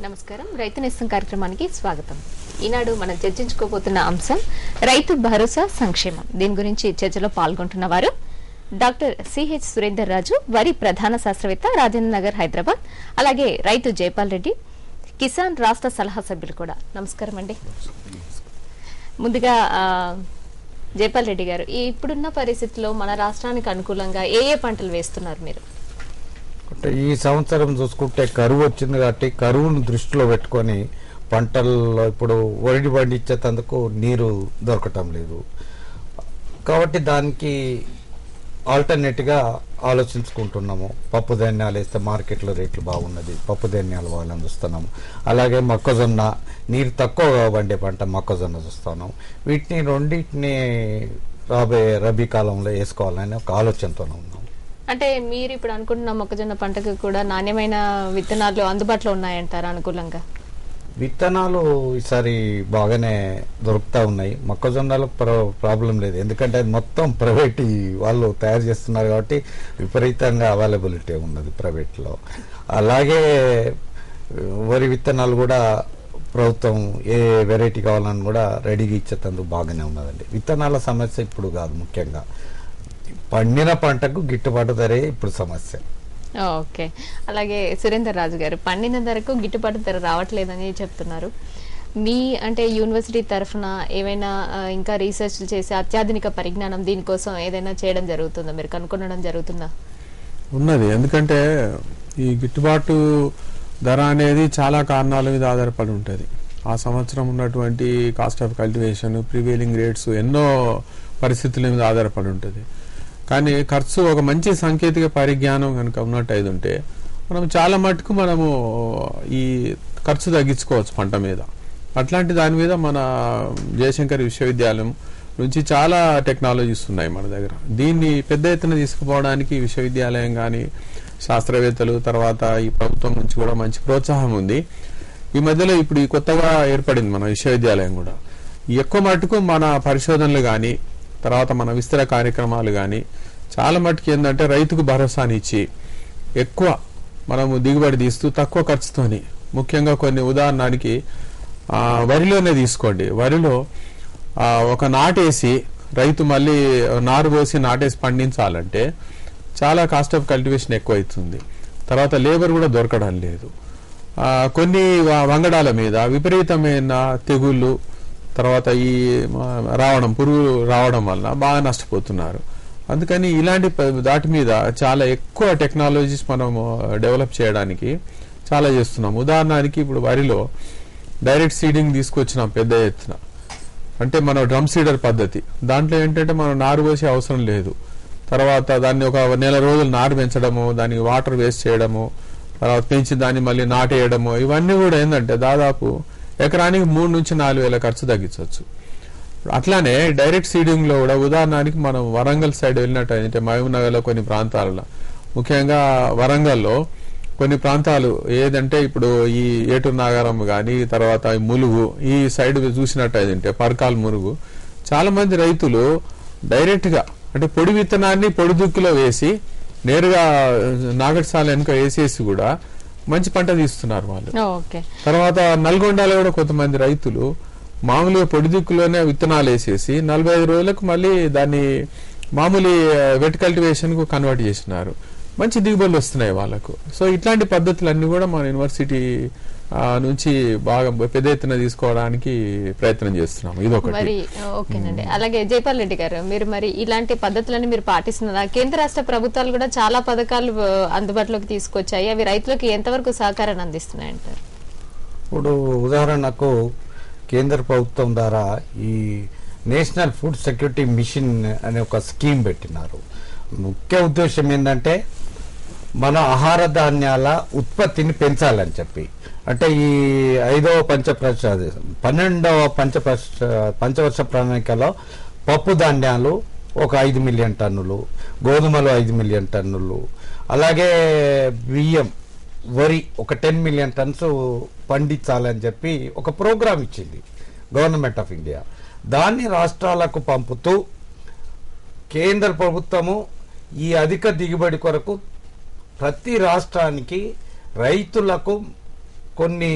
నమస్కారం. రైతు నేస్తం కార్యక్రమానికి స్వాగతం. ఈనాడు మనం చర్చించుకోబోతున్న అంశం రైతు భరోసా సంక్షేమం. దీని గురించి చర్చలో పాల్గొంటున్న వారు డాక్టర్ సిహెచ్ సురేందర్ రాజు, వరి ప్రధాన శాస్త్రవేత్త, రాజేంద్ర నగర్, హైదరాబాద్. అలాగే రైతు జైపాల్ రెడ్డి, కిసాన్ రాష్ట్ర సలహా సభ్యులు కూడా. నమస్కారం అండి. ముందుగా జైపాల్ రెడ్డి గారు, ఇప్పుడున్న పరిస్థితుల్లో మన రాష్ట్రానికి అనుకూలంగా ఏ ఏ పంటలు వేస్తున్నారు మీరు? ఈ సంవత్సరం చూసుకుంటే కరువు వచ్చింది కాబట్టి కరువును దృష్టిలో పెట్టుకొని పంటల్లో ఇప్పుడు వరి పండించేందుకు నీరు దొరకటం లేదు కాబట్టి దానికి ఆల్టర్నేట్గా ఆలోచించుకుంటున్నాము. పప్పు ధాన్యాలు వేస్తే మార్కెట్లో రేట్లు బాగున్నది, పప్పు ధాన్యాలు వాళ్ళని చూస్తున్నాము. అలాగే మొక్కజొన్న, నీరు తక్కువ పండే పంట మొక్కజొన్న చూస్తున్నాం. రెండింటిని రాబోయే రబీ కాలంలో వేసుకోవాలని ఒక ఆలోచనతోనే ఉన్నాం. అంటే మీరు ఇప్పుడు అనుకుంటున్న మొక్కజొన్న పంటకు కూడా నాణ్యమైన విత్తనాలు అందుబాటులో ఉన్నాయంటారా అనుకూలంగా? విత్తనాలు ఈసారి బాగానే దొరుకుతా ఉన్నాయి. మొక్కజొన్నలకు ప్రాబ్లం లేదు, ఎందుకంటే అది మొత్తం ప్రైవేట్ వాళ్ళు తయారు చేస్తున్నారు కాబట్టి విపరీతంగా అవైలబిలిటీ ఉన్నది ప్రైవేట్లో. అలాగే వరి విత్తనాలు కూడా ప్రభుత్వం ఏ వెరైటీ కావాలని కూడా రెడీగా ఇచ్చేందుకు బాగానే ఉన్నదండి. విత్తనాల సమస్య ఇప్పుడు కాదు, ముఖ్యంగా పండిన పంటకు గిట్టుబాటు ధరే ఇప్పుడు సమస్య. ఓకే. అలాగే సురేందర్ రాజు గారు, పండిన ధరకు గిట్టుబాటు ధర రావట్లేదని చెప్తున్నారు. మీ అంటే యూనివర్సిటీ తరఫున ఏమైనా ఇంకా రీసెర్చ్ చేసి అత్యాధునిక పరిజ్ఞానం దీనికోసం ఏదైనా చేయడం జరుగుతుందా, మీరు కనుక్కొనడం జరుగుతుందా? ఉన్నది. ఎందుకంటే ఈ గిట్టుబాటు ధర అనేది చాలా కారణాల మీద ఆధారపడి ఉంటుంది. ఆ సంవత్సరం ఉన్నటువంటి cost of cultivation, prevailing rates, ఎన్నో పరిస్థితుల మీద ఆధారపడి ఉంటుంది. కానీ ఖర్చు ఒక మంచి సాంకేతిక పరిజ్ఞానం కనుక ఉన్నట్టు ఉంటే మనం చాలా మటుకు మనము ఈ ఖర్చు తగ్గించుకోవచ్చు పంట మీద. అట్లాంటి దాని మీద మన జయశంకర్ విశ్వవిద్యాలయం నుంచి చాలా టెక్నాలజీస్ ఉన్నాయి మన దగ్గర. దీన్ని పెద్ద ఎత్తున తీసుకుపోవడానికి విశ్వవిద్యాలయం కానీ, శాస్త్రవేత్తలు, తర్వాత ఈ ప్రభుత్వం నుంచి కూడా మంచి ప్రోత్సాహం ఉంది. ఈ మధ్యలో ఇప్పుడు ఈ కొత్తగా ఏర్పడింది మన విశ్వవిద్యాలయం కూడా. ఎక్కువ మటుకు మన పరిశోధనలు కానీ, తర్వాత మన విస్తర కార్యక్రమాలు కానీ చాలా మటుకు ఏంటంటే రైతుకు భరోసాని ఇచ్చి ఎక్కువ మనము దిగుబడి తీస్తూ తక్కువ ఖర్చుతోని, ముఖ్యంగా కొన్ని ఉదాహరణకి వరిలోనే తీసుకోండి. వరిలో ఒక నాటేసి రైతు మళ్ళీ నారు పోసి నాటేసి పండించాలంటే చాలా కాస్ట్ ఆఫ్ కల్టివేషన్ ఎక్కువ అవుతుంది. తర్వాత లేబర్ కూడా దొరకడం లేదు. కొన్ని వంగడాల మీద విపరీతమైన తెగుళ్ళు, తర్వాత ఈ పురుగు రావడం వల్ల బాగా నష్టపోతున్నారు. అందుకని ఇలాంటి దాటి మీద చాలా ఎక్కువ టెక్నాలజీస్ మనం డెవలప్ చేయడానికి చాలా చేస్తున్నాం. ఉదాహరణకి ఇప్పుడు వరిలో డైరెక్ట్ సీడింగ్ తీసుకొచ్చినాం పెద్ద ఎత్తున. అంటే మన డ్రమ్ సీడర్ పద్ధతి. దాంట్లో ఏంటంటే మనం నారు పోసే అవసరం లేదు. తర్వాత దాన్ని ఒక నెల రోజులు నారు పెంచడము, దానికి వాటర్ వేస్ట్ చేయడము, తర్వాత పెంచి దాన్ని మళ్ళీ నాటేయడము, ఇవన్నీ కూడా ఏంటంటే దాదాపు ఎకరానికి 3 నుంచి 4 వేల ఖర్చు తగ్గించవచ్చు. అట్లానే డైరెక్ట్ సీడింగ్ లో కూడా ఉదాహరణకి మనం వరంగల్ సైడ్ వెళ్ళినట్టయితే మహబూబ్ నగర్ లో కొన్ని ప్రాంతాలలో, ముఖ్యంగా వరంగల్లో కొన్ని ప్రాంతాలు ఏదంటే ఇప్పుడు ఈ ఏటూరు నాగారం గాని, తర్వాత ఈ ములుగు ఈ సైడ్ చూసినట్టయితే పరకాల్, మురుగు, చాలా మంది రైతులు డైరెక్ట్ గా అంటే పొడి విత్తనాన్ని పొడి దుక్కులో వేసి నేరుగా నాగటిసాల వెనుక వేసేసి కూడా మంచి పంట తీస్తున్నారు వాళ్ళు. తర్వాత నల్గొండలో కూడా కొంతమంది రైతులు మామూలుగా పొడి దిక్కులోనే విత్తనాలు వేసేసి 45 రోజులకు మళ్ళీ దాన్ని మామూలు వెట్ కల్టివేషన్ కు కన్వర్ట్ చేసినారు. మంచి దిగుబడులు వస్తున్నాయి వాళ్ళకు. సో ఇట్లాంటి పద్ధతులన్నీ కూడా మన యూనివర్సిటీ నుంచి బాగా పెద్ద ఎత్తున తీసుకోవడానికి ప్రయత్నం చేస్తున్నాము. ఇదొకటి. ఓకేనండి. అలాగే జైపాల్ రెడ్డి గారు, మీరు మరి ఇలాంటి పద్ధతులని మీరు పాటిస్తున్నారా? కేంద్ర రాష్ట్ర ప్రభుత్వాలు కూడా చాలా పథకాలు అందుబాటులోకి తీసుకొచ్చాయి. అవి రైతులకు ఎంతవరకు సహకారాన్ని అందిస్తున్నాయంటారు? ఇప్పుడు ఉదాహరణకు కేంద్ర ప్రభుత్వం ద్వారా ఈ నేషనల్ ఫుడ్ సెక్యూరిటీ మిషన్ అనే ఒక స్కీమ్ పెట్టినారు. ముఖ్య ఉద్దేశం ఏంటంటే మన ఆహార ధాన్యాల ఉత్పత్తిని పెంచాలని చెప్పి. అంటే ఈ 12వ పంచవర్ష ప్రణాళికలో పప్పు ధాన్యాలు ఒక 5 మిలియన్ టన్నులు, గోధుమలు 5 మిలియన్ టన్నులు, అలాగే బియ్యం, వరి ఒక 10 మిలియన్ టన్స్ పండించాలని చెప్పి ఒక ప్రోగ్రాం ఇచ్చింది గవర్నమెంట్ ఆఫ్ ఇండియా. దాన్ని రాష్ట్రాలకు పంపుతూ కేంద్ర ప్రభుత్వము ఈ అధిక దిగుబడి కొరకు ప్రతి రాష్ట్రానికి రైతులకు కొన్ని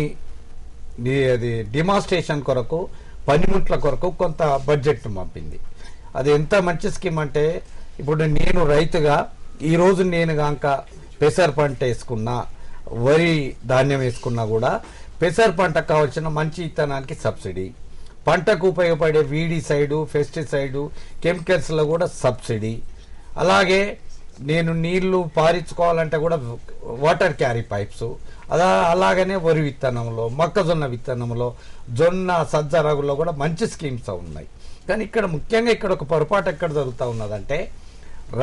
అది డిమాన్స్ట్రేషన్ కొరకు పనిముట్ల కొరకు కొంత బడ్జెట్ పంపింది. అది ఎంత మంచి స్కీమ్ అంటే, ఇప్పుడు నేను రైతుగా ఈరోజు నేను కాక పెసర పంట వేసుకున్నా, వరి ధాన్యం వేసుకున్నా కూడా పెసర పంటకు కావాల్సిన మంచి విత్తనానికి సబ్సిడీ, పంటకు ఉపయోగపడే వీడిసైడు, పెస్టిసైడు, కెమికల్స్లో కూడా సబ్సిడీ, అలాగే నేను నీళ్లు పారించుకోవాలంటే కూడా వాటర్ క్యారీ పైప్స్, అలాగనే వరి విత్తనంలో, మొక్కజొన్న విత్తనంలో, జొన్న సజ్జ రగుల్లో కూడా మంచి స్కీమ్స్ ఉన్నాయి. కానీ ఇక్కడ ముఖ్యంగా ఇక్కడ ఒక పొరపాటు ఎక్కడ జరుగుతూ ఉన్నదంటే,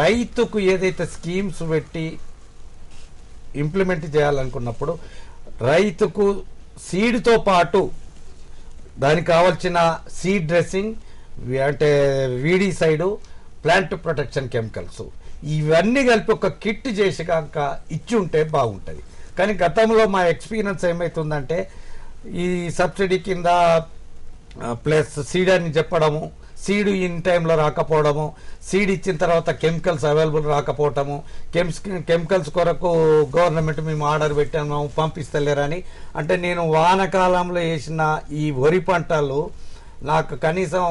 రైతుకు ఏదైతే స్కీమ్స్ పెట్టి ఇంప్లిమెంట్ చేయాలనుకున్నప్పుడు రైతుకు సీడ్తో పాటు దానికి కావాల్సిన సీడ్ డ్రెస్సింగ్, అంటే వీడిసైడు, ప్లాంట్ ప్రొటెక్షన్ కెమికల్స్, ఇవన్నీ కలిపి ఒక కిట్ చేసి కాక ఇచ్చి ఉంటే బాగుంటుంది. కానీ గతంలో మా ఎక్స్పీరియన్స్ ఏమవుతుందంటే, ఈ సబ్సిడీ కింద ప్లస్ సీడ్ అని చెప్పడము, సీడ్ ఇన్ టైంలో రాకపోవడము, సీడ్ ఇచ్చిన తర్వాత కెమికల్స్ అవైలబుల్ రాకపోవటము, కెమికల్స్ కొరకు గవర్నమెంట్ మేము ఆర్డర్ పెట్టాము పంపిస్తలేరని. అంటే నేను వానకాలంలో వేసిన ఈ వరి పంటలు నాకు కనీసం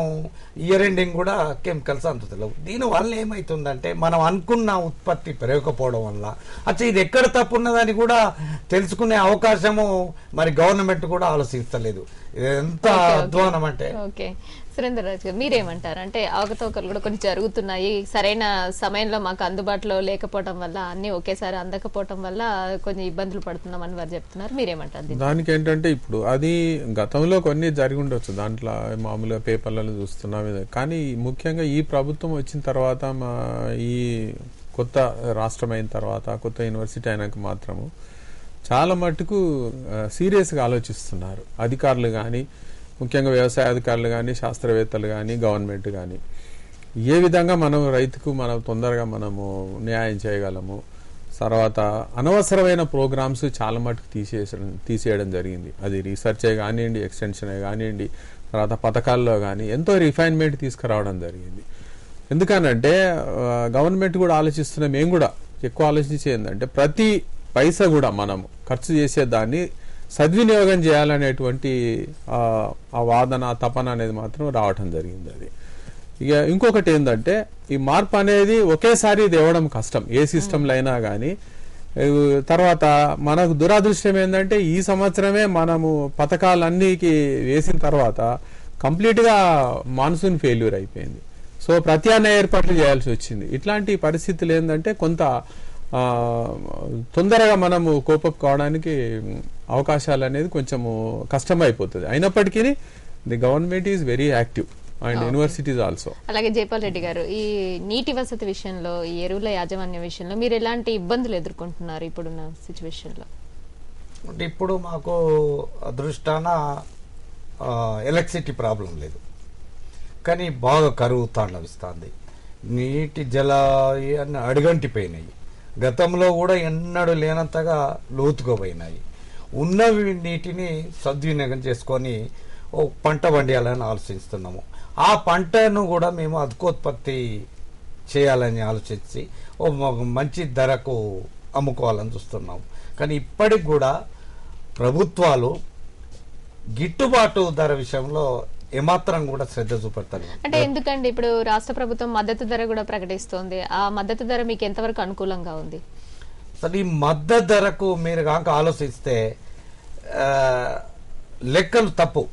ఇయర్ ఎండింగ్ కూడా కెమికల్స్ అందుతలేవు. దీనివల్ల ఏమవుతుందంటే, మనం అనుకున్న ఉత్పత్తి పెరగకపోవడం వల్ల ఇది ఎక్కడ తప్పు ఉన్నదని కూడా తెలుసుకునే అవకాశము మరి గవర్నమెంట్ కూడా ఆలోచిస్తలేదు. ఇది ఎంత అధ్వానం అంటే. ఓకే, సురేందర్ రాజు గారు మీరేమంటారు? అంటే అవకతవకలు కూడా కొన్ని జరుగుతున్నాయి, సరైన సమయంలో మాకు అందుబాటులో లేకపోవడం వల్ల, అన్ని ఒకేసారి అందకపోవడం వల్ల కొన్ని ఇబ్బందులు పడుతున్నామని వారు చెప్తున్నారు. మీరేమంటారు దానికి? ఏంటంటే ఇప్పుడు అది గతంలో కొన్ని జరిగి ఉండొచ్చు, దాంట్లో మామూలుగా పేపర్లలో చూస్తున్నాం. కానీ ముఖ్యంగా ఈ ప్రభుత్వం వచ్చిన తర్వాత, ఈ కొత్త రాష్ట్రం అయిన తర్వాత, కొత్త యూనివర్సిటీ అయినాక మాత్రము చాలా మటుకు సీరియస్గా ఆలోచిస్తున్నారు అధికారులు కానీ, ముఖ్యంగా వ్యవసాయ అధికారులు కానీ, శాస్త్రవేత్తలు కానీ, గవర్నమెంట్ కానీ. ఏ విధంగా మనం రైతుకు తొందరగా మనము న్యాయం చేయగలము. తర్వాత అనవసరమైన ప్రోగ్రామ్స్ చాలా మటుకు తీసేయడం జరిగింది. అది రీసెర్చే కానివ్వండి, ఎక్స్టెన్షనే కానివ్వండి, తర్వాత పథకాల్లో కానీ ఎంతో రిఫైన్మెంట్ తీసుకురావడం జరిగింది. ఎందుకనంటే గవర్నమెంట్ కూడా ఆలోచిస్తున్న, మేము కూడా ఎక్కువ ఆలోచించేందంటే ప్రతి పైసా కూడా మనం ఖర్చు చేసేదాన్ని సద్వినియోగం చేయాలనేటువంటి ఆ వాదన, తపన అనేది మాత్రం రావటం జరిగింది. అది ఇక ఇంకొకటి ఏంటంటే, ఈ మార్పు అనేది ఒకేసారి తేవడం కష్టం ఏ సిస్టంలో అయినా కానీ. తర్వాత మనకు దురదృష్టం ఏంటంటే, ఈ సంవత్సరమే మనము పథకాలన్నీకి వేసిన తర్వాత కంప్లీట్గా మాన్సూన్ ఫెయిల్యూర్ అయిపోయింది. సో ప్రత్యామ్నాయ ఏర్పాట్లు చేయాల్సి వచ్చింది. ఇట్లాంటి పరిస్థితులు ఏంటంటే కొంత తొందరగా మనము కోపప్ కావడానికి అవకాశాలు అనేది కొంచెము కష్టమైపోతుంది. అయినప్పటికీ the government is very active and universities also. అలాగే జైపాల్ రెడ్డి గారు, ఈ నీటి వసతి విషయంలో, ఈ ఎరువుల యాజమాన్య విషయంలో మీరు ఎలాంటి ఇబ్బందులు ఎదుర్కొంటున్నారు ఇప్పుడున్న సిచ్యువేషన్ లో? అంటే ఇప్పుడు మాకు అదృష్టాన ఎలక్ట్రిసిటీ ప్రాబ్లం లేదు, కానీ బాగా కరువు తాండవిస్తుంది. నీటి జల అడుగంటిపోయినాయి. గతంలో కూడా ఎన్నడూ లేనంతగా లోతుకుపోయినాయి. ఉన్నవి నీటిని సద్వినియోగం చేసుకొని ఓ పంట పండియాలని ఆలోచిస్తున్నాము. ఆ పంటను కూడా మేము అధికోత్పత్తి చేయాలని ఆలోచించి ఓ మంచి ధరకు అమ్ముకోవాలని చూస్తున్నాము. కానీ ఇప్పటికి కూడా ప్రభుత్వాలు గిట్టుబాటు ధర విషయంలో ఏమాత్రం కూడా శ్రద్ధ చూపెడతారు. అంటే ఎందుకండి ఇప్పుడు రాష్ట్ర ప్రభుత్వం మద్దతు ధర కూడా ప్రకటిస్తోంది. ఆ మద్దతు ధర మీకు ఎంతవరకు అనుకూలంగా ఉంది? అసలు ఈ మద్దతు ధరకు మీరు కాక ఆలోచిస్తే లెక్కలు తప్పు.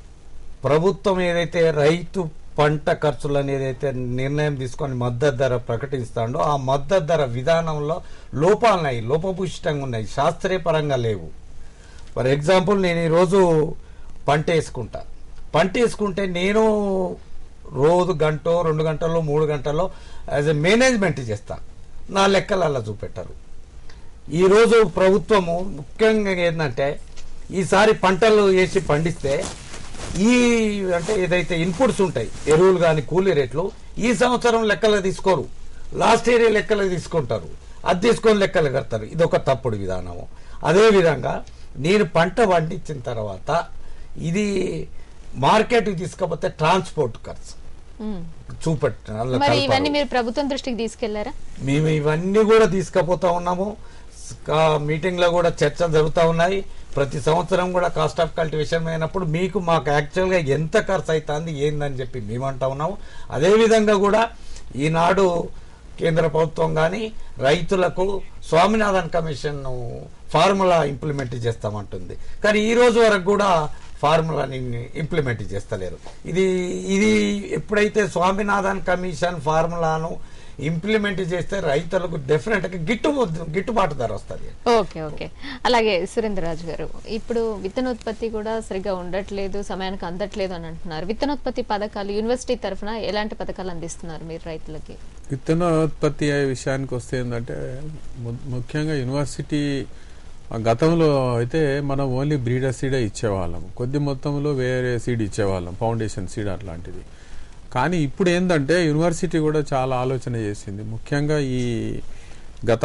ప్రభుత్వం ఏదైతే రైతు పంట ఖర్చులను ఏదైతే నిర్ణయం తీసుకొని మద్దతు ధర ప్రకటిస్తాడో, ఆ మద్దతు ధర విధానంలో లోపాలున్నాయి, లోపభూయిష్టంగా ఉన్నాయి, శాస్త్రీయపరంగా లేవు. ఫర్ ఎగ్జాంపుల్, నేను ఈరోజు పంట వేసుకుంటే నేను రోజు గంటో 2 గంటల్లో 3 గంటల్లో యాజ్ ఎ మేనేజ్మెంట్ చేస్తా, నా లెక్కలు అలా చూపెట్టారు. ఈరోజు ప్రభుత్వము ముఖ్యంగా ఏంటంటే, ఈసారి పంటలు వేసి పండిస్తే అంటే ఏదైతే ఇన్పుట్స్ ఉంటాయి, ఎరువులు కానీ కూలీ రేట్లు, ఈ సంవత్సరం లెక్కలు తీసుకోరు, లాస్ట్ ఇయర్ లెక్కలు తీసుకుంటారు, అది తీసుకొని లెక్కలు కడతారు. ఇది ఒక తప్పుడు విధానము. అదేవిధంగా నేను పంట పండించిన తర్వాత ఇది మార్కెట్కి తీసుకపోతే ట్రాన్స్పోర్ట్ ఖర్చు చూపెట్టారు. ఇవన్నీ మీరు ప్రభుత్వం దృష్టికి తీసుకెళ్లారా? మేము ఇవన్నీ కూడా తీసుకుపోతా ఉన్నాము. మీటింగ్ లో కూడా చర్చలు జరుగుతూ ఉన్నాయి. ప్రతి సంవత్సరం కూడా కాస్ట్ ఆఫ్ కల్టివేషన్ అయినప్పుడు మీకు మాకు యాక్చువల్గా ఎంత ఖర్చు అవుతుంది ఏందని చెప్పి మేమంటా ఉన్నాము. అదేవిధంగా కూడా ఈనాడు కేంద్ర ప్రభుత్వం కానీ రైతులకు స్వామినాథన్ కమిషన్ ఫార్ములా ఇంప్లిమెంట్ చేస్తామంటుంది. కానీ ఈ రోజు వరకు కూడా ఫార్ములాని ఇంప్లిమెంట్ చేస్తలేరు. ఇది ఎప్పుడైతే స్వామినాథన్ కమిషన్ ఫార్ములాను ఇంప్లిమెంట్ చేస్తే రైతులకు డెఫినెట్ గా గిట్టుబాటు ధర వస్తుంది. Okay okay. అలాగే సురేంద్రరాజు గారు, ఇప్పుడు విత్తనోత్పత్తి కూడా సరిగ్గా ఉండట్లేదు, సమయానికి అందట్లేదు అని అంటున్నారు. విత్తనోత్పత్తి పథకాలు యూనివర్సిటీ తరఫున ఎలాంటి పథకాలు అందిస్తున్నారు మీరు రైతులకి? విత్తనోత్పత్తి విషయానికి వస్తే ఏంటంటే ముఖ్యంగా యూనివర్సిటీ గతంలో అయితే మనం ఓన్లీ బ్రీడర్ సీడే ఇచ్చేవాళ్ళం, కొద్ది మొత్తంలో వేరే సీడ్ ఇచ్చేవాళ్ళం, ఫౌండేషన్ సీడ్ అట్లాంటిది. కానీ ఇప్పుడు ఏంటంటే యూనివర్సిటీ కూడా చాలా ఆలోచన చేసింది. ముఖ్యంగా ఈ గత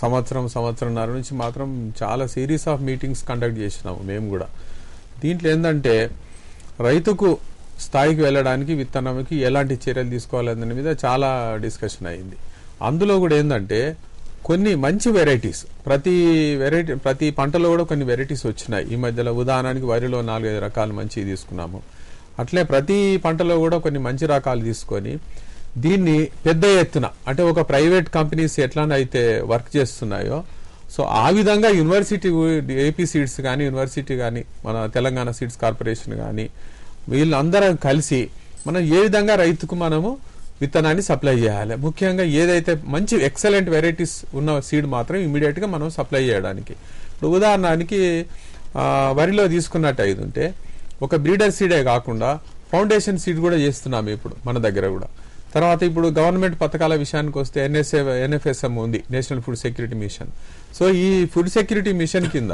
సంవత్సరంన్నర నుంచి మాత్రం చాలా సిరీస్ ఆఫ్ మీటింగ్స్ కండక్ట్ చేసినాము మేము కూడా. దీంట్లో ఏంటంటే రైతుకు స్థాయికి వెళ్ళడానికి విత్తనంకి ఎలాంటి చర్యలు తీసుకోవాలనే మీద చాలా డిస్కషన్ అయింది. అందులో కూడా ఏంటంటే కొన్ని మంచి వెరైటీస్, ప్రతి పంటలో కూడా కొన్ని వెరైటీస్ వచ్చినాయి ఈ మధ్యలో. ఉదాహరణకి వరిలో 4-5 రకాలు మంచి తీసుకున్నాము. అట్లే ప్రతి పంటలో కూడా కొన్ని మంచి రకాలు తీసుకొని దీన్ని పెద్ద ఎత్తున, అంటే ఒక ప్రైవేట్ కంపెనీస్ ఎట్లానైతే వర్క్ చేస్తున్నాయో సో ఆ విధంగా యూనివర్సిటీ, ఏపీ సీడ్స్ కానీ యూనివర్సిటీ కానీ మన తెలంగాణ సీడ్స్ కార్పొరేషన్ కానీ వీళ్ళందరం కలిసి మనం ఏ విధంగా రైతుకు మనము విత్తనాన్ని సప్లై చేయాలి. ముఖ్యంగా ఏదైతే మంచి ఎక్సలెంట్ వెరైటీస్ ఉన్న సీడ్ మాత్రం ఇమీడియట్ గా మనం సప్లై చేయడానికి. ఇప్పుడు ఉదాహరణకి వరిలో తీసుకున్నట్టు అయితే ఉంటే ఒక బ్రీడర్ సీడే కాకుండా ఫౌండేషన్ సీడ్ కూడా చేస్తున్నాము ఇప్పుడు మన దగ్గర కూడా. తర్వాత ఇప్పుడు గవర్నమెంట్ పథకాల విషయానికి వస్తే NFSM ఉంది, national food security mission. So ఈ ఫుడ్ సెక్యూరిటీ మిషన్ కింద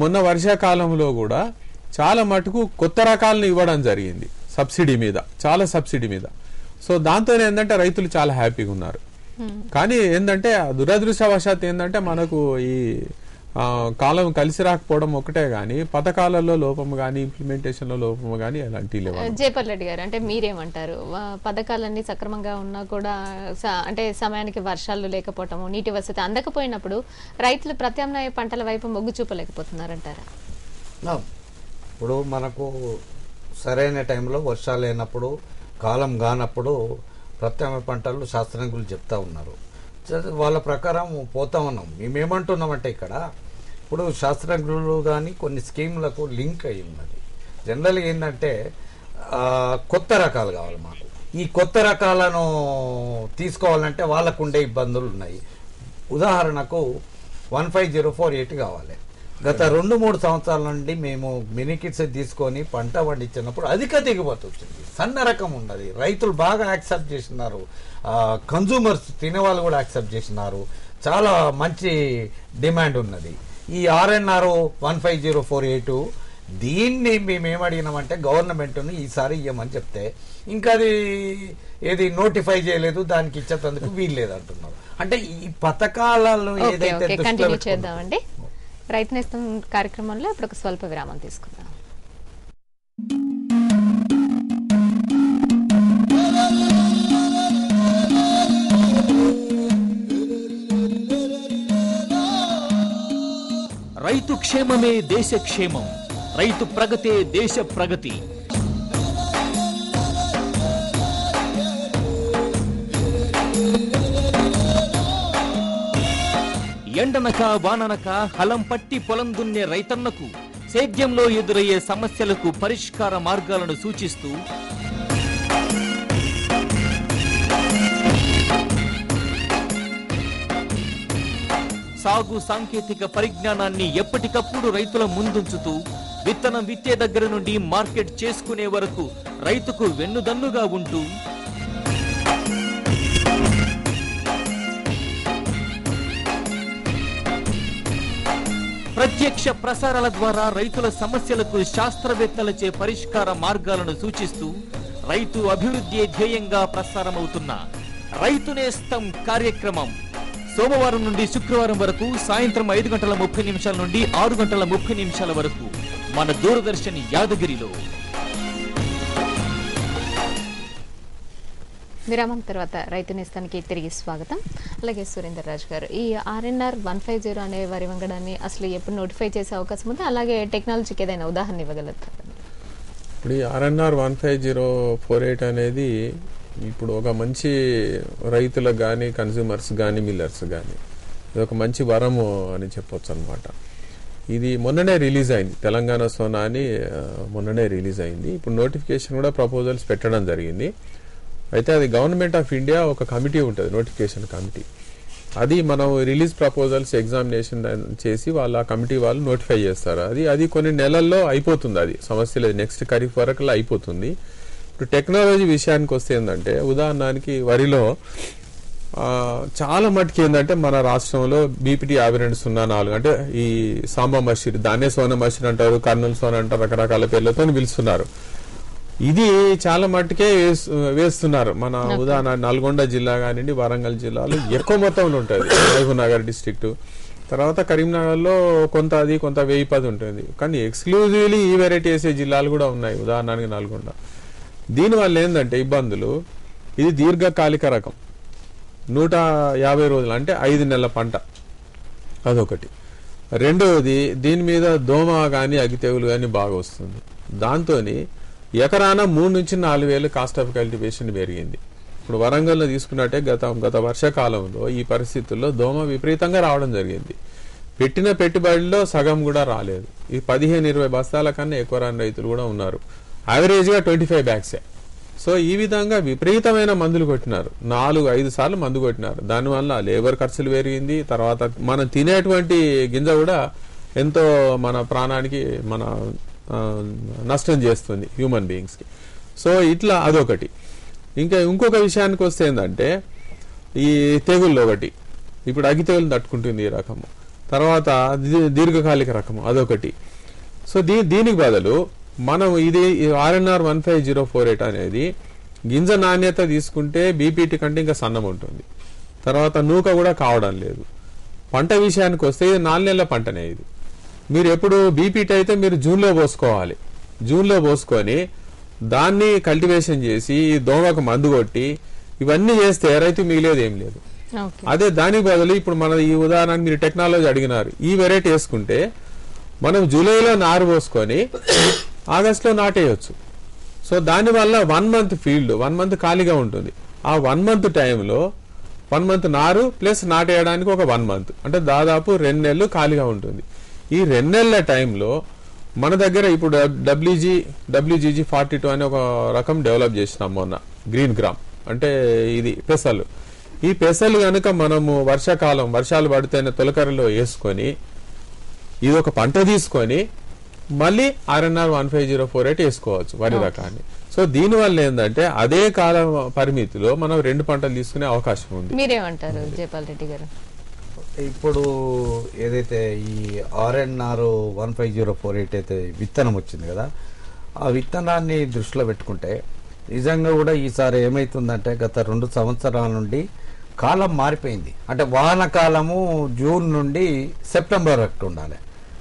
మొన్న వర్షాకాలంలో కూడా చాలా మటుకు కొత్త రకాలను ఇవ్వడం జరిగింది సబ్సిడీ మీద, చాలా సబ్సిడీ మీద. సో దాంతో ఏంటంటే రైతులు చాలా హ్యాపీగా ఉన్నారు. కానీ ఏంటంటే దురదృష్టవశాత్ ఏంటంటే మనకు ఈ కాలం కలిసి రాకపోవడం ఒకటే గానీ పథకాలలో లోపము గానీ ఇంప్లిమెంటేషన్ లో లోపము గానీ ఎలాంటి లేవు. జయపల్ రెడ్డి గారు, అంటే మీరేమంటారు? పథకాలన్నీ సక్రమంగా ఉన్నా కూడా అంటే సమయానికి వర్షాలు లేకపోవటము, నీటి వసతి అందకపోయినప్పుడు రైతులు ప్రత్యామ్నాయ పంటల వైపు మొగ్గు చూపలేకపోతున్నారంటారా? ఇప్పుడు మనకు సరైన టైంలో వర్షాలు లేనప్పుడు, కాలం కానప్పుడు ప్రత్యామ్నాయ పంటలు శాస్త్రజ్ఞులు చెప్తా ఉన్నారు. వాళ్ళ ప్రకారం పోతా ఉన్నాం. మేమేమంటున్నామంటే ఇక్కడ ఇప్పుడు శాస్త్రజ్ఞులు కానీ కొన్ని స్కీములకు లింక్ అయి ఉన్నది. జనరల్గా ఏంటంటే కొత్త రకాలు కావాలి మాకు. ఈ కొత్త రకాలను తీసుకోవాలంటే వాళ్ళకు ఉండే ఇబ్బందులు ఉన్నాయి. ఉదాహరణకు 15048 కావాలి. గత 2-3 సంవత్సరాల నుండి మేము మినికిట్స్ తీసుకొని పంట పండించినప్పుడు అధిక దిగుబడి వచ్చింది. సన్న రకం ఉన్నది, రైతులు బాగా యాక్సెప్ట్ చేసినారు, కన్సూమర్స్ తినేవాళ్ళు కూడా యాక్సెప్ట్ చేసినారు, చాలా మంచి డిమాండ్ ఉన్నది. ఈ RNR 15048 దీన్ని మేమేమడిగినామంటే గవర్నమెంట్ను ఈసారి ఇవ్వమని చెప్తే ఇంకా అది ఏది నోటిఫై చేయలేదు, దానికి ఇచ్చేందుకు వీల్లేదు అంటున్నారు. అంటే ఈ పథకాలలో ఏదైతే కంటిన్యూ చేద్దామండి. రైతు నేస్తం కార్యక్రమంలో ఇప్పుడు ఒక స్వల్ప విరామం తీసుకుందాం. రైతు క్షేమమే దేశ క్షేమం, రైతు ప్రగతే దేశ ప్రగతి. ఎండనక వాననక హలం పట్టి పొలం దున్నే రైతన్నకు సేద్యంలో ఎదురయ్యే సమస్యలకు పరిష్కార మార్గాలను సూచిస్తూ సాగు సాంకేతిక పరిజ్ఞానాన్ని ఎప్పటికప్పుడు రైతుల ముందుంచుతూ విత్తనం విత్తే దగ్గర నుండి మార్కెట్ చేసుకునే వరకు రైతుకు వెన్నుదన్నుగా ఉంటూ ప్రత్యక్ష ప్రసారాల ద్వారా రైతుల సమస్యలకు శాస్త్రవేత్తలచే పరిష్కార మార్గాలను సూచిస్తూ రైతు అభివృద్ధి ధ్యేయంగా ప్రసారమవుతున్న రైతు నేస్తం కార్యక్రమం సోమవారం నుండి శుక్రవారం వరకు సాయంత్రం 5:30 నుండి 6:30 వరకు మన దూరదర్శన్ యాదగిరిలో. విరామం తర్వాత రైతు నేస్తానికి తిరిగి స్వాగతం. అలాగే సురేందర్ రాజు గారు, ఈ ఆర్ఎన్ఆర్ 150 అనే వరి వంగడాన్ని అసలు ఎప్పుడు నోటిఫై చేసే అవకాశం ఉంది? అలాగే టెక్నాలజీకి ఏదైనా ఉదాహరణ ఇవ్వగలుగుతారు? ఇప్పుడు ఈ ఆర్ఎన్ఆర్ 15048 అనేది ఇప్పుడు ఒక మంచి రైతులకు కానీ, కన్స్యూమర్స్ కానీ, మిల్లర్స్ కానీ ఇది ఒక మంచి వరము అని చెప్పొచ్చు అనమాట. ఇది మొన్ననే రిలీజ్ అయింది, తెలంగాణ సోనా అని మొన్ననే రిలీజ్ అయింది. ఇప్పుడు నోటిఫికేషన్ కూడా ప్రపోజల్స్ పెట్టడం జరిగింది. అయితే అది గవర్నమెంట్ ఆఫ్ ఇండియా ఒక కమిటీ ఉంటుంది, నోటిఫికేషన్ కమిటీ. అది మనం రిలీజ్ ప్రపోజల్స్ ఎగ్జామినేషన్ చేసి వాళ్ళ కమిటీ వాళ్ళు నోటిఫై చేస్తారు. అది కొన్ని నెలల్లో అయిపోతుంది, అది సమస్య లేదు, నెక్స్ట్ ఖరీఫ్ వరకు అయిపోతుంది. ఇప్పుడు టెక్నాలజీ విషయానికి వస్తే ఏంటంటే, ఉదాహరణకి వరిలో చాలా మటుకు ఏంటంటే మన రాష్ట్రంలో బీపీటీ 5204 అంటే ఈ సాంబా మసీర్, దాన్నే సోనా మసీర్ అంటారు, కర్నూలు సోనా అంటారు, రకరకాల పేర్లతో పిలుస్తున్నారు. ఇది చాలా మట్టుకే వేస్తున్నారు. మన ఉదాహరణ నల్గొండ జిల్లా కానివ్వండి, వరంగల్ జిల్లాలో ఎక్కువ మొత్తంలో ఉంటుంది, మహబూబ్నగర్ డిస్ట్రిక్ట్, తర్వాత కరీంనగర్లో కొంత 1010 ఉంటుంది. కానీ ఎక్స్క్లూజివ్లీ ఈ వెరైటీ వేసే జిల్లాలు కూడా ఉన్నాయి, ఉదాహరణకి నల్గొండ. దీనివల్ల ఏంటంటే ఇబ్బందులు, ఇది దీర్ఘకాలిక రకం, 150 రోజులు అంటే 5 నెలల పంట, అదొకటి. రెండవది, దీని మీద దోమ కానీ అగ్గి తెగులు కానీ బాగా వస్తుంది. దాంతో ఎకరాన 3 నుంచి 4 వేలు కాస్ట్ ఆఫ్ కల్టివేషన్ పెరిగింది. ఇప్పుడు వరంగల్లో తీసుకున్నట్టే గత వర్షాకాలంలో ఈ పరిస్థితుల్లో దోమ విపరీతంగా రావడం జరిగింది. పెట్టిన పెట్టుబడిలో సగం కూడా రాలేదు. ఈ 15-20 బస్తాల కన్నా ఎక్కువ రాని రైతులు కూడా ఉన్నారు. యావరేజ్గా 25 బ్యాగ్సే. సో ఈ విధంగా విపరీతమైన మందులు కొట్టినారు, 4-5 సార్లు మందు కొట్టినారు. దానివల్ల లేబర్ ఖర్చులు పెరిగింది. తర్వాత మనం తినేటువంటి గింజ కూడా ఎంతో మన ప్రాణానికి నష్టం చేస్తుంది, హ్యూమన్ బీయింగ్స్కి. సో ఇట్లా అదొకటి. ఇంకొక విషయానికి వస్తే ఏంటంటే, ఈ తెగుళ్ళు ఒకటి, ఇప్పుడు అగ్గి తెగులు తట్టుకుంటుంది ఈ రకము. తర్వాత దీర్ఘకాలిక రకము అదొకటి. సో దీనికి బదులు మనం ఇది ఆర్ఎన్ఆర్ 15048 అనేది గింజ నాణ్యత తీసుకుంటే బీపీటీ కంటే ఇంకా సన్నం ఉంటుంది. తర్వాత నూక కూడా కావడం లేదు. పంట విషయానికి వస్తే ఇది 4 నెలల పంటనే. ఇది మీరు ఎప్పుడు బీపీటీ అయితే మీరు జూన్లో పోసుకోవాలి. జూన్లో పోసుకొని దాన్ని కల్టివేషన్ చేసి దోమకు మందు కొట్టి ఇవన్నీ చేస్తే రైతు మిగిలేదు ఏం లేదు. అదే దానికి బదులు ఇప్పుడు మన ఈ ఉదాహరణ మీరు టెక్నాలజీ అడిగినారు, ఈ వెరైటీ వేసుకుంటే మనం జూలైలో నారు పోసుకొని ఆగస్టులో నాటేయచ్చు. సో దానివల్ల 1 మంత్ ఫీల్డ్, 1 మంత్ ఖాళీగా ఉంటుంది. ఆ 1 మంత్ టైంలో 1 మంత్ నారు ప్లస్ నాటేయడానికి ఒక 1 మంత్ అంటే దాదాపు 2 నెలలు ఖాళీగా ఉంటుంది. ఈ 2 నెలల టైంలో మన దగ్గర ఇప్పుడు WGG 42 అనే ఒక రకం డెవలప్ చేసినాం మొన్న, గ్రీన్ గ్రామ్ అంటే ఇది పెసలు. ఈ పెసలు కనుక మనము వర్షాలు పడితేనే తొలకరలో వేసుకొని ఇది ఒక పంట తీసుకొని మళ్ళీ ఆర్ఎన్ఆర్ 15048 వేసుకోవచ్చు వరి రకాన్ని. సో దీనివల్ల ఏంటంటే అదే కాల పరిమితిలో మనం 2 పంటలు తీసుకునే అవకాశం ఉంది. మీరేమంటారు జయపాల్ రెడ్డి గారు? ఇప్పుడు ఏదైతే ఈ ఆర్ఎన్ఆర్ 15048 అయితే విత్తనం వచ్చింది కదా, ఆ విత్తనాన్ని దృష్టిలో పెట్టుకుంటే నిజంగా కూడా ఈసారి ఏమైతుందంటే గత 2 సంవత్సరాల నుండి కాలం మారిపోయింది. అంటే వానకాలము జూన్ నుండి సెప్టెంబర్ వరకు ఉండాలి,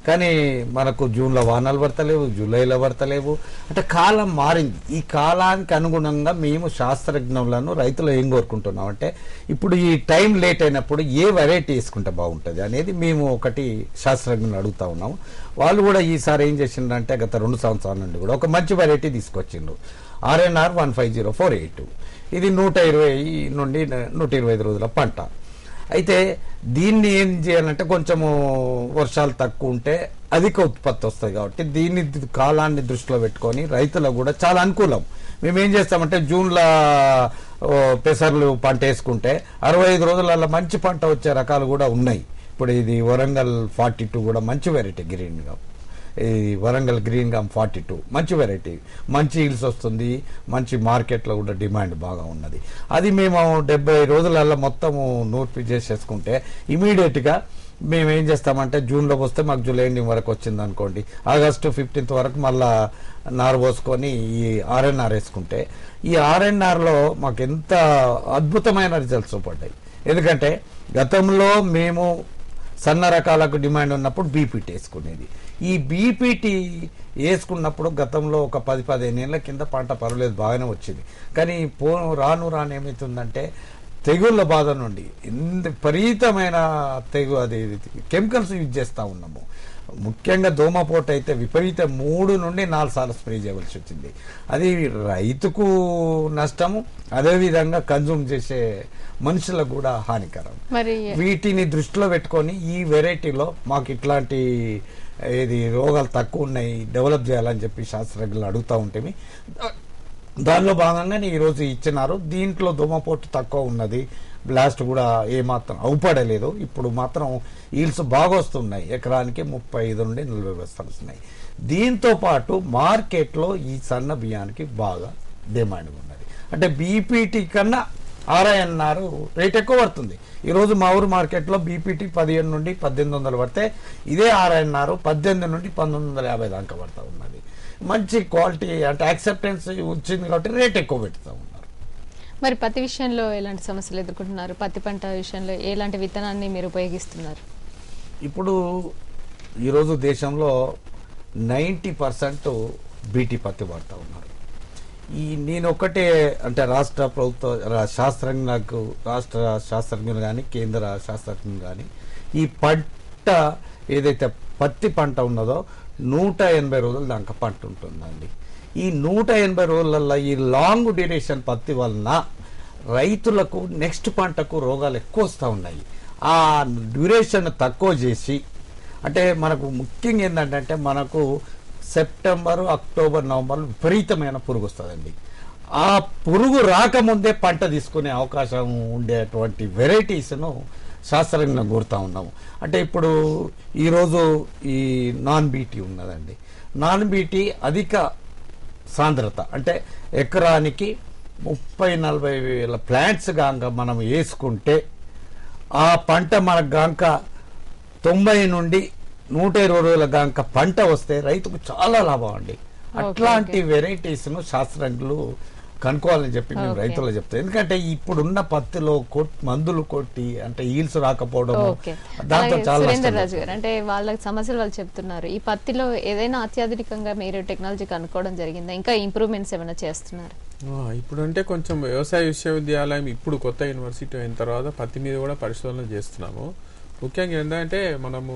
కానీ మనకు జూన్లో వానలు పడతలేవు, జూలైలో పడతలేవు. అంటే కాలం మారింది. ఈ కాలానికి అనుగుణంగా మేము శాస్త్రజ్ఞులను రైతులు ఏం కోరుకుంటున్నాం అంటే, ఇప్పుడు ఈ టైం లేట్ అయినప్పుడు ఏ వెరైటీ వేసుకుంటే బాగుంటుంది అనేది మేము ఒకటి శాస్త్రజ్ఞులు అడుగుతా ఉన్నాము. వాళ్ళు కూడా ఈసారి ఏం చేసిండ్రంటే గత 2 సంవత్సరాల నుండి కూడా ఒక మంచి వెరైటీ తీసుకొచ్చిండ్రు, ఆర్ఎన్ఆర్ 15048. ఇది 120 నుండి 125 రోజుల పంట. అయితే దీన్ని ఏం చేయాలంటే కొంచెము వర్షాలు తక్కువ ఉంటే అధిక ఉత్పత్తి వస్తుంది కాబట్టి దీన్ని కాలాన్ని దృష్టిలో పెట్టుకొని రైతులకు కూడా చాలా అనుకూలం. మేమేం చేస్తామంటే జూన్లో పెసర్లు పంట వేసుకుంటే 65 రోజులలో మంచి పంట వచ్చే రకాలు కూడా ఉన్నాయి. ఇప్పుడు ఇది వరంగల్ 42 కూడా మంచి వెరైటీ, గ్రీన్గా ఈ వరంగల్ గ్రీన్ గామ్ 42 మంచి వెరైటీ, మంచి హీల్స్ వస్తుంది, మంచి మార్కెట్లో కూడా డిమాండ్ బాగా ఉన్నది. అది మేము 70 రోజులలో మొత్తము నోట్ చేసేసుకుంటే ఇమీడియట్గా మేము ఏం చేస్తామంటే జూన్లో వస్తే మాకు జూలై ఎండింగ్ వరకు వచ్చింది అనుకోండి, ఆగస్టు 15th వరకు మళ్ళా నారు పోసుకొని ఈ ఆర్ఎన్ఆర్ వేసుకుంటే ఈ ఆర్ఎన్ఆర్లో మాకు ఎంత అద్భుతమైన రిజల్ట్స్ చూపడ్డాయి. ఎందుకంటే గతంలో మేము సన్న రకాలకు డిమాండ్ ఉన్నప్పుడు బీపీటీ వేసుకునేది, ఈ బీపీటీ వేసుకున్నప్పుడు గతంలో ఒక 10-15 ఏళ్ల కింద పంట పర్వాలేదు బాగానే వచ్చింది. కానీ రాను ఏమవుతుందంటే తెగుళ్ళ బాధ నుండి ఎంత విపరీతమైన అది కెమికల్స్ యూజ్ చేస్తూ ఉన్నాము. ముఖ్యంగా దోమపోటు అయితే విపరీత 3 నుండి 4 సార్లు స్ప్రే చేయవలసి వచ్చింది. అది రైతుకు నష్టము, అదేవిధంగా కన్జ్యూమ్ చేసే మనుషులకు కూడా హానికరం. వీటిని దృష్టిలో పెట్టుకొని ఈ వెరైటీలో మాకు ఇట్లాంటి రోగాలు తక్కువ ఉన్నాయి, డెవలప్ చేయాలని చెప్పి శాస్త్రజ్ఞులు అడుగుతూ ఉంటేమి దానిలో భాగంగానే ఈరోజు ఇచ్చినారు. దీంట్లో దోమపోటు తక్కువ ఉన్నది, బ్లాస్ట్ కూడా ఏమాత్రం అవుపడలేదు. ఇప్పుడు మాత్రం ఈల్స్ బాగా వస్తున్నాయి, ఎకరానికి 35 నుండి 40 బస్తాలు వస్తున్నాయి. దీంతో పాటు మార్కెట్లో ఈ సన్న బియ్యానికి బాగా డిమాండ్ ఉన్నది. అంటే బీపీటీ కన్నా RINR రేట్ ఎక్కువ పడుతుంది. ఈరోజు మా ఊరు మార్కెట్లో బీపీటీ 17 నుండి 1800 పడితే ఇదే RINR 18 నుండి 1950 దాకా పడతా ఉన్నది. మంచి క్వాలిటీ అంటే యాక్సెప్టెన్స్ వచ్చింది కాబట్టి రేట్ ఎక్కువ పెడతా ఉన్నారు. మరి పత్తి విషయంలో ఎలాంటి సమస్యలు ఎదుర్కొంటున్నారు? పత్తి పంట విషయంలో ఎలాంటి విత్తనాన్ని మీరు ఉపయోగిస్తున్నారు? ఇప్పుడు ఈరోజు దేశంలో 90% బీటీ పత్తి పడతా ఉన్నారు. నేను ఒక్కటే అంటే రాష్ట్ర ప్రభుత్వ రాష్ట్ర శాస్త్రజ్ఞులు కానీ కేంద్ర శాస్త్రజ్ఞులు కానీ ఈ పంట ఏదైతే పత్తి పంట ఉన్నదో 180 రోజులు దాకా పంట ఉంటుందండి. ఈ 180 రోజులలో ఈ లాంగ్ డ్యూరేషన్ పత్తి వలన రైతులకు నెక్స్ట్ పంటకు రోగాలు ఎక్కువ వస్తూ ఉన్నాయి. ఆ డ్యూరేషన్ తక్కువ చేసి అంటే మనకు ముఖ్యంగా ఏంటంటే మనకు సెప్టెంబర్, అక్టోబర్, నవంబర్ విపరీతమైన పురుగు వస్తుందండి. ఆ పురుగు రాకముందే పంట తీసుకునే అవకాశం ఉండేటువంటి వెరైటీస్ను శాస్త్రంగా కోరుతా ఉన్నాము. అంటే ఇప్పుడు ఈరోజు ఈ నాన్ బీటీ ఉన్నదండి. నాన్ బీటీ అధిక సాంద్రత అంటే ఎకరానికి 30-40 వేల ప్లాంట్స్ గాంక మనం వేసుకుంటే ఆ పంట మనకు గాంక 90 నుండి 120 రోజుల గాంక పంట వస్తే రైతుకు చాలా లాభం అండి. అట్లాంటి వెరైటీస్ను శాస్త్రజ్ఞులు కనుక్కోవాలని చెప్పి మేము రైతులు చెప్తాం. ఎందుకంటే ఇప్పుడున్న పత్తిలో మందులు కొట్టి అంటే ఈల్స్ రాకపోవడం దాంతో చాలా సురేందర్ రాజు గారు అంటే వాళ్ళ సమస్యలు వాళ్ళు చెప్తున్నారు. ఈ పత్తిలో ఏదైనా అత్యాధునికంగా మీరు టెక్నాలజీ కనుక్కోవడం జరిగిందా? ఇంకా ఇంప్రూవ్మెంట్స్ ఏమైనా చేస్తున్నారు? ఇప్పుడు అంటే కొంచెం వ్యవసాయ విశ్వవిద్యాలయం ఇప్పుడు కొత్త యూనివర్సిటీ అయిన తర్వాత పత్తి మీద కూడా పరిశోధనలు చేస్తున్నాము. ముఖ్యంగా ఏంటంటే మనము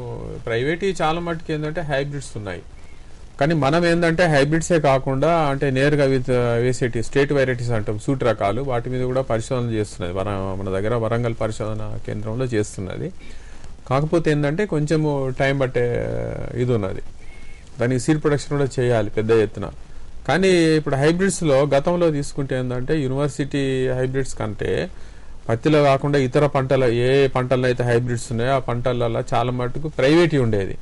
ప్రైవేట్ చాలా మట్టుకు ఏంటంటే హైబ్రిడ్స్ ఉన్నాయి. కానీ మనం ఏంటంటే హైబ్రిడ్సే కాకుండా అంటే నేరుగా వేసేటి స్టేట్ వెరైటీస్ అంటాం, సూట్ రకాలు, వాటి మీద కూడా పరిశోధనలు చేస్తున్నది. మన దగ్గర వరంగల్ పరిశోధన కేంద్రంలో చేస్తున్నది. కాకపోతే ఏంటంటే కొంచెము టైం పట్టే ఇది ఉన్నది, దానికి సీడ్ ప్రొడక్షన్ కూడా చేయాలి పెద్ద ఎత్తున. కానీ ఇప్పుడు హైబ్రిడ్స్లో గతంలో తీసుకుంటే ఏంటంటే యూనివర్సిటీ హైబ్రిడ్స్ కంటే పత్తిలో కాకుండా ఇతర పంటల ఏ పంటల్లో అయితే హైబ్రిడ్స్ ఉన్నాయో ఆ పంటలలో చాలా మటుకు ప్రైవేట్ ఉండేది.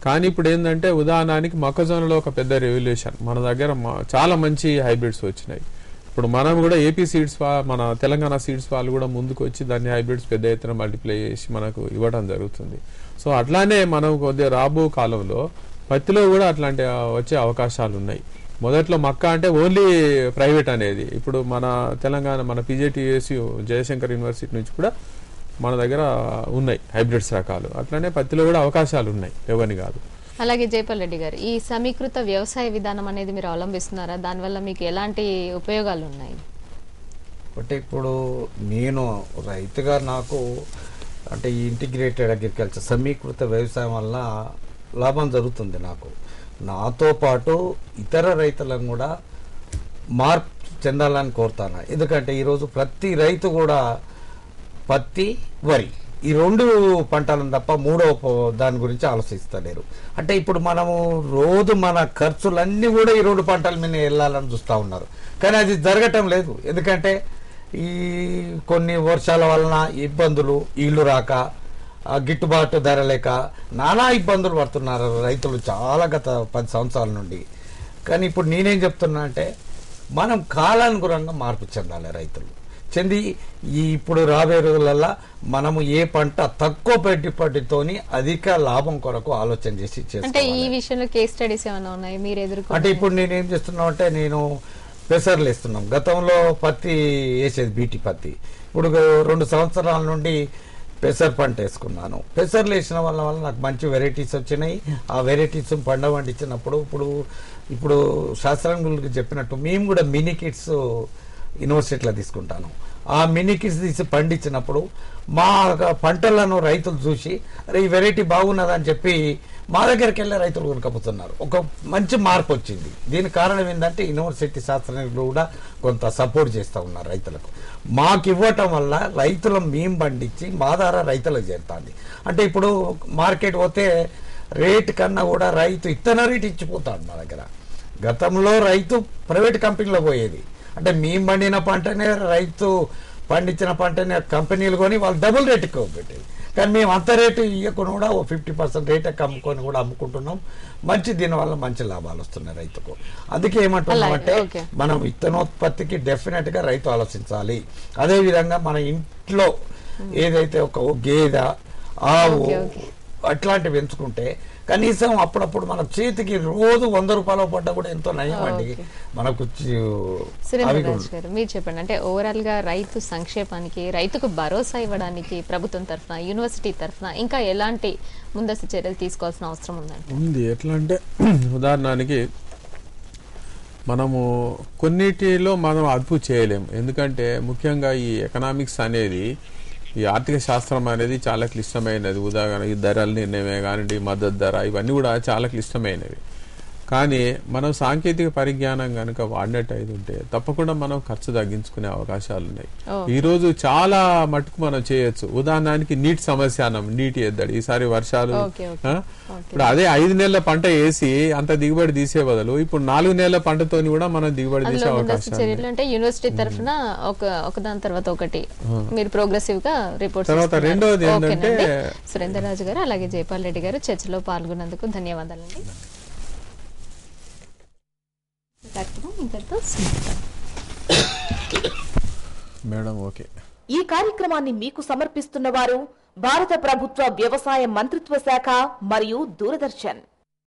కానీ ఇప్పుడు ఏంటంటే ఉదాహరణకి మొక్కజొన్నలో ఒక పెద్ద రెవల్యూషన్, మన దగ్గర చాలా మంచి హైబ్రిడ్స్ వచ్చినాయి. ఇప్పుడు మనం కూడా ఏపీ సీడ్స్ మన తెలంగాణ సీడ్స్ వాళ్ళు కూడా ముందుకు వచ్చి దాన్ని హైబ్రిడ్స్ పెద్ద ఎత్తున మల్టిప్లై చేసి మనకు ఇవ్వడం జరుగుతుంది. సో అట్లానే మనం కొద్దిగా రాబో కాలంలో పత్తిలో కూడా అట్లాంటి వచ్చే అవకాశాలు ఉన్నాయి. మొదట్లో మక్క అంటే ఓన్లీ ప్రైవేట్ అనేది, ఇప్పుడు మన తెలంగాణ మన PJTSU జయశంకర్ యూనివర్సిటీ నుంచి కూడా మన దగ్గర ఉన్నాయి హైబ్రిడ్స్ రకాలు. అట్లనే పత్తిలో కూడా అవకాశాలు ఉన్నాయి, ఎవరిని కాదు. అలాగే జైపాల్ రెడ్డి గారు, ఈ సమీకృత వ్యవసాయ విధానం అనేది మీరు అవలంబిస్తున్నారా? దానివల్ల మీకు ఎలాంటి ఉపయోగాలు ఉన్నాయి? అంటే ఇప్పుడు నేను రైతుగా నాకు అంటే ఈ ఇంటిగ్రేటెడ్ అగ్రికల్చర్ సమీకృత వ్యవసాయం వల్ల లాభం జరుగుతుంది. నాతో పాటు ఇతర రైతులను కూడా మార్పు చెందాలని కోరుతాను. ఎందుకంటే ఈరోజు ప్రతి రైతు కూడా పత్తి, వరి ఈ 2 పంటలను తప్ప మూడవ దాని గురించి ఆలోచిస్తలేరు. అంటే ఇప్పుడు మనము రోజు మన ఖర్చులన్నీ కూడా ఈ 2 పంటల మీద వెళ్ళాలని చూస్తూ ఉన్నారు. కానీ అది జరగటం లేదు. ఎందుకంటే ఈ కొన్ని వర్షాల వలన ఇబ్బందులు, ఇళ్ళు రాక, గిట్టుబాటు ధర లేక నానా ఇబ్బందులు పడుతున్నారు రైతులు చాలా గత 10 సంవత్సరాల నుండి. కానీ ఇప్పుడు నేనేం చెప్తున్నా అంటే మనం కాలానుగుణంగా మార్పు చెందాలి. రైతులు చెంది ఇప్పుడు రాబోయే రోజులలో మనము ఏ పంట తక్కువ పెట్టుబడితోని అధిక లాభం కొరకు ఆలోచన చేసి అంటే ఈ విషయంలో కేస్ స్టడీస్ ఏమైనా ఉన్నాయి మీరు ఎదుర్కొన్న? అంటే ఇప్పుడు నేనేం చేస్తున్నా అంటే నేను పెసర్లు వేస్తున్నాం. గతంలో పత్తి వేసేది బీటీ పత్తి, ఇప్పుడు 2 సంవత్సరాల నుండి పెసర పంట వేసుకున్నాను. పెసర్లు వేసిన వల్ల నాకు మంచి వెరైటీస్ వచ్చినాయి. ఆ వెరైటీస్ పంట పండించినప్పుడు ఇప్పుడు శాస్త్రంగులకు చెప్పినట్టు మేము కూడా మినీ కిట్స్ యూనివర్సిటీలో తీసుకుంటాను. ఆ మినీ కిట్స్ తీసి పండించినప్పుడు మా పంటలను రైతులు చూసి అరే ఈ వెరైటీ బాగున్నదని చెప్పి మా దగ్గరికి వెళ్ళే రైతులు కొనుక్కపోతున్నారు. ఒక మంచి మార్పు వచ్చింది. దీనికి కారణం ఏంటంటే యూనివర్సిటీ శాస్త్రజ్ఞులు కూడా కొంత సపోర్ట్ చేస్తూ ఉన్నారు రైతులకు. మాకు ఇవ్వటం వల్ల రైతులను మేము పండించి మా ద్వారా రైతులకు చేరుతుంది. అంటే ఇప్పుడు మార్కెట్ పోతే రేటు కన్నా కూడా రైతు ఇత్తన రేటు ఇచ్చిపోతాడు మా దగ్గర. గతంలో రైతు ప్రైవేట్ కంపెనీలో పోయేది, అంటే మేము పండిన పంటనే రైతు పండించిన పంటనే కంపెనీలు కొని వాళ్ళు డబుల్ రేటుకి పెట్టేది. కానీ మేము అంత రేటు ఇవ్వకుండా కూడా 50% రేట్ అమ్ముకొని కూడా అమ్ముకుంటున్నాం. మంచి దీనివల్ల మంచి లాభాలు వస్తున్నాయి రైతుకు. అందుకే ఏమంటున్నామంటే మనం విత్తనోత్పత్తికి డెఫినెట్ గా రైతు ఆలోచించాలి. అదే విధంగా మన ఇంట్లో ఏదైతే ఒక గేదె, ఆవు అట్లాంటివి పెంచుకుంటే కనీసం అప్పుడప్పుడు మన చేతికి రోజు 100 రూపాయల పడ్డ కూడా ఎంతో నయం అండి మనకు. సురేంద్రరాజు గారు మీరు చెప్పండి, అంటే ఓవరాల్ గా రైతు సంక్షేమానికి, రైతుకు భరోసా ఇవ్వడానికి ప్రభుత్వం తరఫున, యూనివర్సిటీ తరఫున ఇంకా ఎలాంటి ముందస్తు చర్యలు తీసుకోవాల్సిన అవసరం ఉంది? ఎట్లా అంటే ఉదాహరణకి మనము కొన్నిటిలో మనం అదుపు చేయలేము. ఎందుకంటే ముఖ్యంగా ఈ ఎకనామిక్స్ అనేది, ఈ ఆర్థిక శాస్త్రం అనేది చాలా క్లిష్టమైనది. ఉదాహరణకి ధరల నిర్ణయమే కానివ్వండి, మద్దతు ధర, ఇవన్నీ కూడా చాలా క్లిష్టమైనవి. కానీ మనం సాంకేతిక పరిజ్ఞానం కనుక వాడినట్టు అయితే ఉంటే తప్పకుండా మనం ఖర్చు తగ్గించుకునే అవకాశాలు ఉన్నాయి. ఈ రోజు చాలా మటుకు మనం చేయొచ్చు. ఉదాహరణకి నీటి సమస్య అన్నాం, నీటి ఎద్దడి. ఈసారి వర్షాలు ఇప్పుడు అదే 5 నెలల పంట వేసి అంత దిగుబడి తీసే బదులు ఇప్పుడు 4 నెలల పంటతో కూడా మనం దిగుబడి తీసే అవకాశం. అంటే యూనివర్సిటీ తరఫున ఒకదాని తర్వాత ఒకటి మీరు ప్రోగ్రెసివ్ గా రిపోర్ట్. తర్వాత రెండోది ఏంటంటే సురేంద్రరాజు గారు అలాగే జైపాల్ రెడ్డి గారు చర్చలో పాల్గొన్నందుకు ధన్యవాదాలండి. Madam okay. ఈ కార్యక్రమాన్ని మీకు సమర్పిస్తున్న వారు భారత ప్రభుత్వ వ్యవసాయ మంత్రిత్వ శాఖ మరియు దూరదర్శన్.